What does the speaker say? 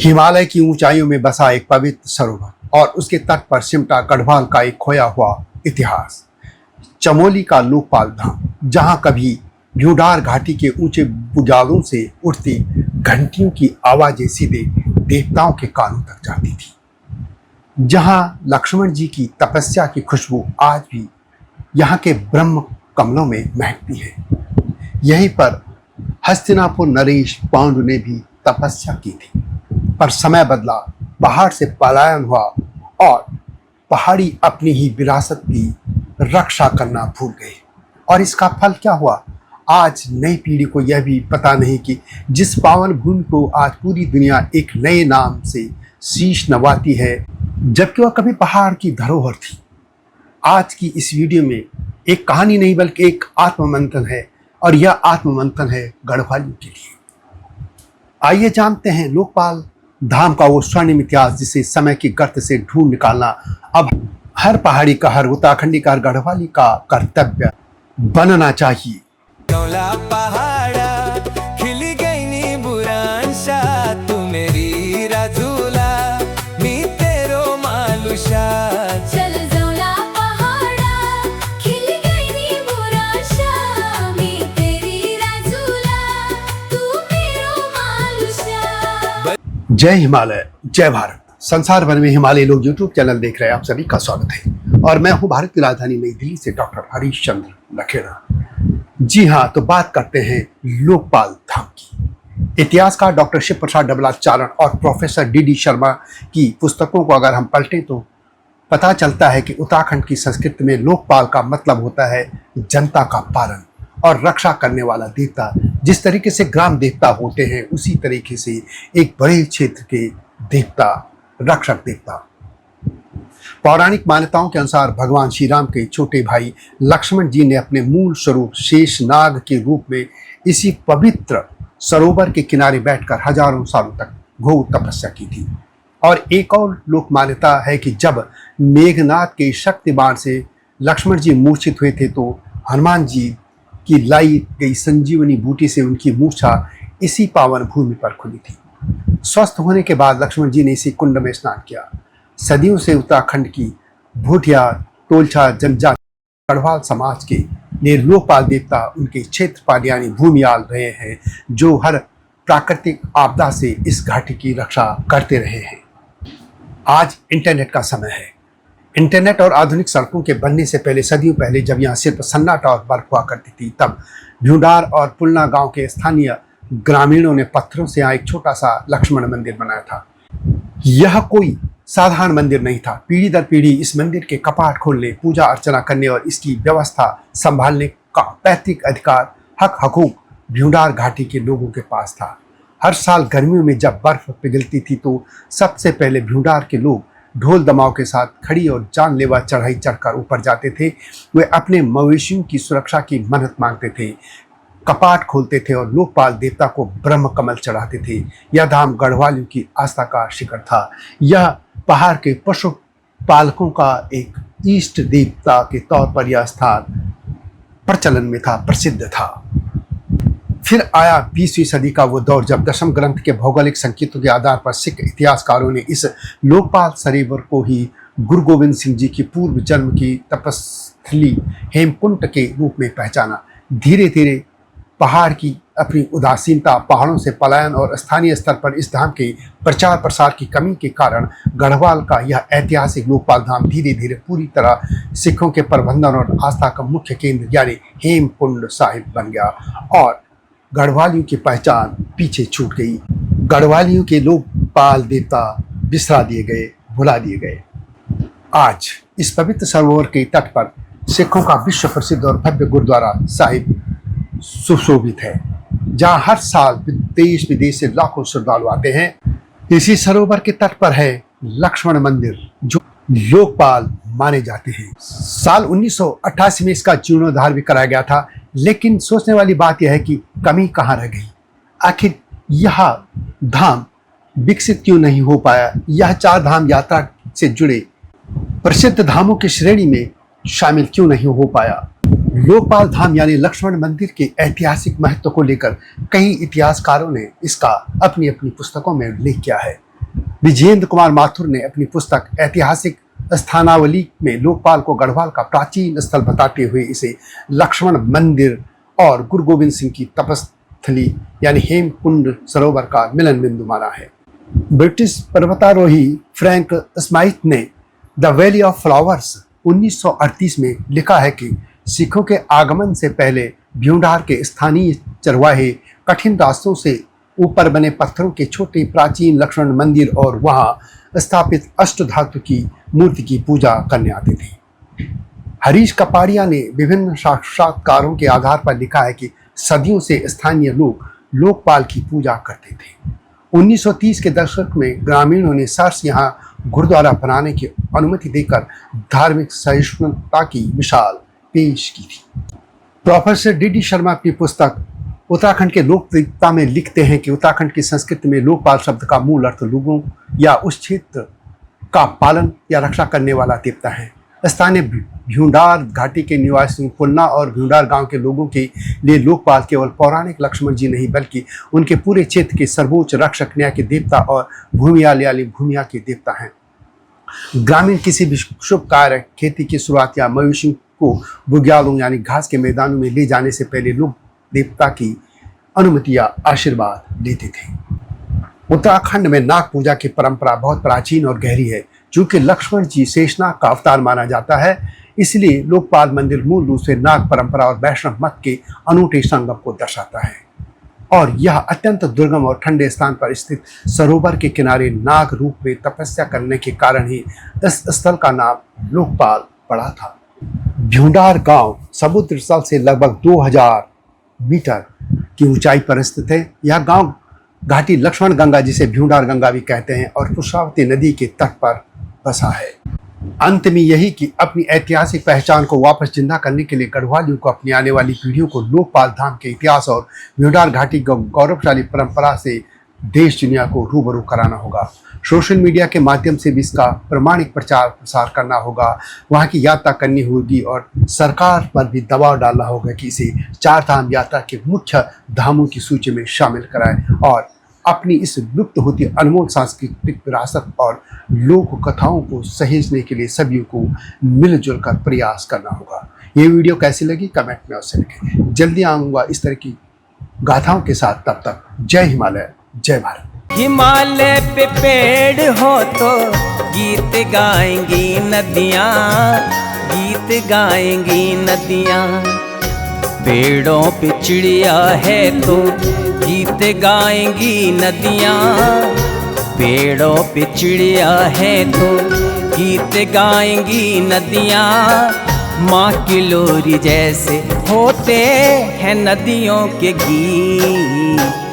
हिमालय की ऊंचाइयों में बसा एक पवित्र सरोवर और उसके तट पर सिमटा गढ़वाल का एक खोया हुआ इतिहास। चमोली का लोकपाल धाम, जहां कभी भ्यूडार घाटी के ऊंचे बुजालों से उठती घंटियों की आवाजें सीधे देवताओं के कानों तक जाती थी, जहां लक्ष्मण जी की तपस्या की खुशबू आज भी यहाँ के ब्रह्म कमलों में महकती है। यहीं पर हस्तिनापुर नरेश पांडु ने भी तपस्या की थी, पर समय बदला, पहाड़ से पलायन हुआ और पहाड़ी अपनी ही विरासत की रक्षा करना भूल गए। और इसका फल क्या हुआ? आज नई पीढ़ी को यह भी पता नहीं कि जिस पावन भूमि को आज पूरी दुनिया एक नए नाम से शीश नवाती है, जबकि वह कभी पहाड़ की धरोहर थी। आज की इस वीडियो में एक कहानी नहीं बल्कि एक आत्ममंथन है, और यह आत्ममंथन है गढ़वालियों के लिए। आइए जानते हैं लोकपाल धाम का वो स्वर्णिम इतिहास, जिसे समय की गर्त से ढूंढ निकालना अब हर पहाड़ी का, हर उत्तराखंडी का, हर गढ़वाली का कर्तव्य बनना चाहिए। पहाड़ा खिल गई नी बुरांशा, तू मेरी राजूला मी तेरो मालुशा। चल जौला पहाड़ा खिल गई नी बुरांशा, मी तेरी राजूला तू मेरो मालुशा। जय हिमालय, जय भारत। संसार भर में हिमालय लोग यूट्यूब चैनल देख रहे हैं, आप सभी का स्वागत है। और मैं हूं भारत की राजधानी नई दिल्ली से डॉक्टर हरीश चंद्र लखेड़ा। जी हाँ, तो बात करते हैं लोकपाल धाम की। इतिहासकार डॉक्टर शिव प्रसाद डबलाचारण और प्रोफेसर डी शर्मा की पुस्तकों को अगर हम पलटें तो पता चलता है कि उत्तराखंड की संस्कृति में लोकपाल का मतलब होता है जनता का पालन और रक्षा करने वाला देवता। जिस तरीके से ग्राम देवता होते हैं, उसी तरीके से एक बड़े क्षेत्र के देवता, रक्षक देवता। पौराणिक मान्यताओं के अनुसार भगवान श्री राम के छोटे भाई लक्ष्मण जी ने अपने मूल स्वरूप शेषनाग के रूप में इसी पवित्र सरोवर के किनारे बैठकर हजारों सालों तक घोर तपस्या की थी। और एक और लोक मान्यता है कि जब मेघनाथ के शक्ति बाण से लक्ष्मण जी मूर्छित हुए थे, तो हनुमान जी की लाई गई संजीवनी बूटी से उनकी मूर्छा इसी पावन भूमि पर खुली थी। स्वस्थ होने के बाद लक्ष्मण जी ने इसी कुंड में स्नान किया। सदियों से उत्तराखंड की भूटिया, तोलछा जनजाति, गढ़वाल समाज के लिए लोकपाल देवता उनके क्षेत्रपाल यानी भूमियाल रहे हैं, जो हर प्राकृतिक आपदा से इस घाटी की रक्षा करते रहे हैं। आज इंटरनेट का समय है। इंटरनेट और आधुनिक सड़कों के बनने से पहले, सदियों पहले, जब यहाँ सिर्फ सन्नाटा और बर्फ हुआ करती थी, तब भ्यूडार और पुलना गांव के स्थानीय ग्रामीणों ने पत्थरों से यहाँ एक छोटा सा लक्ष्मण मंदिर बनाया था। यह कोई साधारण मंदिर नहीं था। पीढ़ी दर पीढ़ी इस मंदिर के कपाट खोलने, पूजा अर्चना करने और इसकी व्यवस्था संभालने का पैतृक अधिकार, हक हकूक भ्यूडार घाटी के लोगों के पास था। हर साल गर्मियों में जब बर्फ पिघलती थी, तो सबसे पहले भ्यूडार के लोग ढोल दमाव के साथ खड़ी और जानलेवा चढ़ाई चढ़कर ऊपर जाते थे। वे अपने मवेशियों की सुरक्षा की मन्नत मांगते थे, कपाट खोलते थे और लोकपाल देवता को ब्रह्म कमल चढ़ाते थे। यह धाम गढ़वालियों की आस्था का शिखर था। यह पहाड़ के पशु पालकों का एक इष्ट देवता के तौर पर यह स्थान प्रचलन में था, प्रसिद्ध था। फिर आया 20वीं सदी का वो दौर, जब दशम ग्रंथ के भौगोलिक संकेतों के आधार पर सिख इतिहासकारों ने इस लोकपाल सरोवर को ही गुरु गोविंद सिंह जी की पूर्व जन्म की तपस्थली हेमकुंड के रूप में पहचाना। धीरे धीरे पहाड़ की अपनी उदासीनता, पहाड़ों से पलायन और स्थानीय स्तर पर इस धाम के प्रचार प्रसार की कमी के कारण गढ़वाल का यह ऐतिहासिक लोकपाल धाम धीरे धीरे पूरी तरह सिखों के प्रबंधन और आस्था का मुख्य केंद्र यानी हेमकुंड साहिब बन गया, और गढ़वालियों की पहचान पीछे छूट गई। गढ़वालियों के लोकपाल देवता बिसरा दिए गए, भुला दिए गए। आज इस पवित्र सरोवर के तट पर सिखों का विश्व प्रसिद्ध और भव्य गुरुद्वारा साहिब सुशोभित है, जहां हर साल देश विदेश से लाखों श्रद्धालु आते हैं। इसी सरोवर के तट पर है लक्ष्मण मंदिर, जो लोकपाल माने जाते हैं। साल 1988 में इसका जीर्णोद्धार भी कराया गया था, लेकिन सोचने वाली बात यह है कि कमी कहाँ रह गई। आखिर यह धाम विकसित क्यों नहीं हो पाया? यह 4 धाम यात्रा से जुड़े प्रसिद्ध धामों की श्रेणी में शामिल क्यों नहीं हो पाया? लोकपाल धाम यानी लक्ष्मण मंदिर के ऐतिहासिक महत्व को लेकर कई इतिहासकारों ने इसका अपनी अपनी पुस्तकों में उल्लेख किया है। विजेंद्र कुमार माथुर ने अपनी पुस्तक ऐतिहासिक स्थानावली में लोकपाल को गढ़वाल का प्राचीन स्थल बताते हुए इसे लक्ष्मण मंदिर और गुरु गोविंद सिंह की तपस्थली यानी हेमकुंड सरोवर का मिलन बिंदु माना है। ब्रिटिश पर्वतारोही फ्रैंक स्माइथ ने द वैली ऑफ फ्लावर्स 1938 में लिखा है कि सिखों के आगमन से पहले भ्यूंडार के स्थानीय चरवाहे कठिन रास्तों से ऊपर बने पत्थरों के छोटे प्राचीन लक्ष्मण मंदिर और वहां स्थापित अष्टधातु की मूर्ति की पूजा करने आते थे। हरीश कपाड़िया ने विभिन्न साक्षात्कारों के आधार पर लिखा है कि सदियों से स्थानीय लोग लोकपाल की पूजा करते थे। 1930 के दशक में ग्रामीणों ने सर्स यहाँ गुरुद्वारा बनाने की अनुमति देकर धार्मिक सहिष्णुता की मिसाल पेश की थी। प्रोफेसर डी शर्मा अपनी पुस्तक उत्तराखंड के लोकप्रियता में लिखते हैं कि उत्तराखंड की संस्कृति में लोकपाल शब्द का मूल अर्थ लोगों या उस क्षेत्र का पालन या रक्षा करने वाला देवता है। स्थानीय भ्यूंडार घाटी के निवासियों खुलना और भ्यूंडार गांव के लोगों के लिए लोकपाल केवल पौराणिक लक्ष्मण जी नहीं बल्कि उनके पूरे क्षेत्र के सर्वोच्च रक्षक न्याय के देवता और भूमियाली भूमिया के देवता हैं। ग्रामीण किसी भी शुभ कार्य, खेती की शुरुआत या मवेशियों को बुग्यालों यानी घास के मैदानों में ले जाने से पहले लोग देवता की अनुमति या आशीर्वाद लेते थे। उत्तराखंड में नाग पूजा की परंपरा बहुत प्राचीन और गहरी है। चूंकि लक्ष्मण जी शेषनाग का अवतार माना जाता है, इसलिए लोकपाल मंदिर मूल रूप से नाग परंपरा और वैष्णव मत के अनूठे संगम को दर्शाता है। और यह अत्यंत दुर्गम और ठंडे स्थान पर स्थित सरोवर के किनारे नाग रूप में तपस्या करने के कारण ही इस स्थल का नाम लोकपाल पड़ा था। भ्यूंडार गांव समुद्र तल से लगभग 2000 मीटर की ऊंचाई पर स्थित है। यह गांव घाटी लक्ष्मण गंगा जिसे भ्यूंडार गंगा भी कहते हैं और पुष्पावती नदी के तट पर बसा है। अंत में यही कि अपनी ऐतिहासिक पहचान को वापस जिंदा करने के लिए गढ़वालियों को अपनी आने वाली पीढ़ियों को लोकपाल धाम के इतिहास और भ्यूंडार घाटी की गौरवशाली परंपरा से देश दुनिया को रूबरू कराना होगा। सोशल मीडिया के माध्यम से भी इसका प्रामाणिक प्रचार प्रसार करना होगा, वहाँ की यात्रा करनी होगी और सरकार पर भी दबाव डालना होगा कि इसे चार धाम यात्रा के मुख्य धामों की सूची में शामिल कराएं और अपनी इस लुप्त होती अनमोल सांस्कृतिक विरासत और लोक कथाओं को सहेजने के लिए सभी को मिलजुल कर प्रयास करना होगा। ये वीडियो कैसी लगी कमेंट में अवश्य लिखें। जल्दी आऊँगा इस तरह की गाथाओं के साथ। तब तक जय हिमालय, जय भारत। हिमालय पे पेड़ हो तो गीत गाएंगी नदियाँ, गीत गाएंगी नदियाँ। पेड़ों पे चिड़िया है तो गीत गाएंगी नदियाँ, पेड़ों पे चिड़िया है तो गीत गाएंगी नदियाँ। माँ की लोरी जैसे होते हैं नदियों के गीत।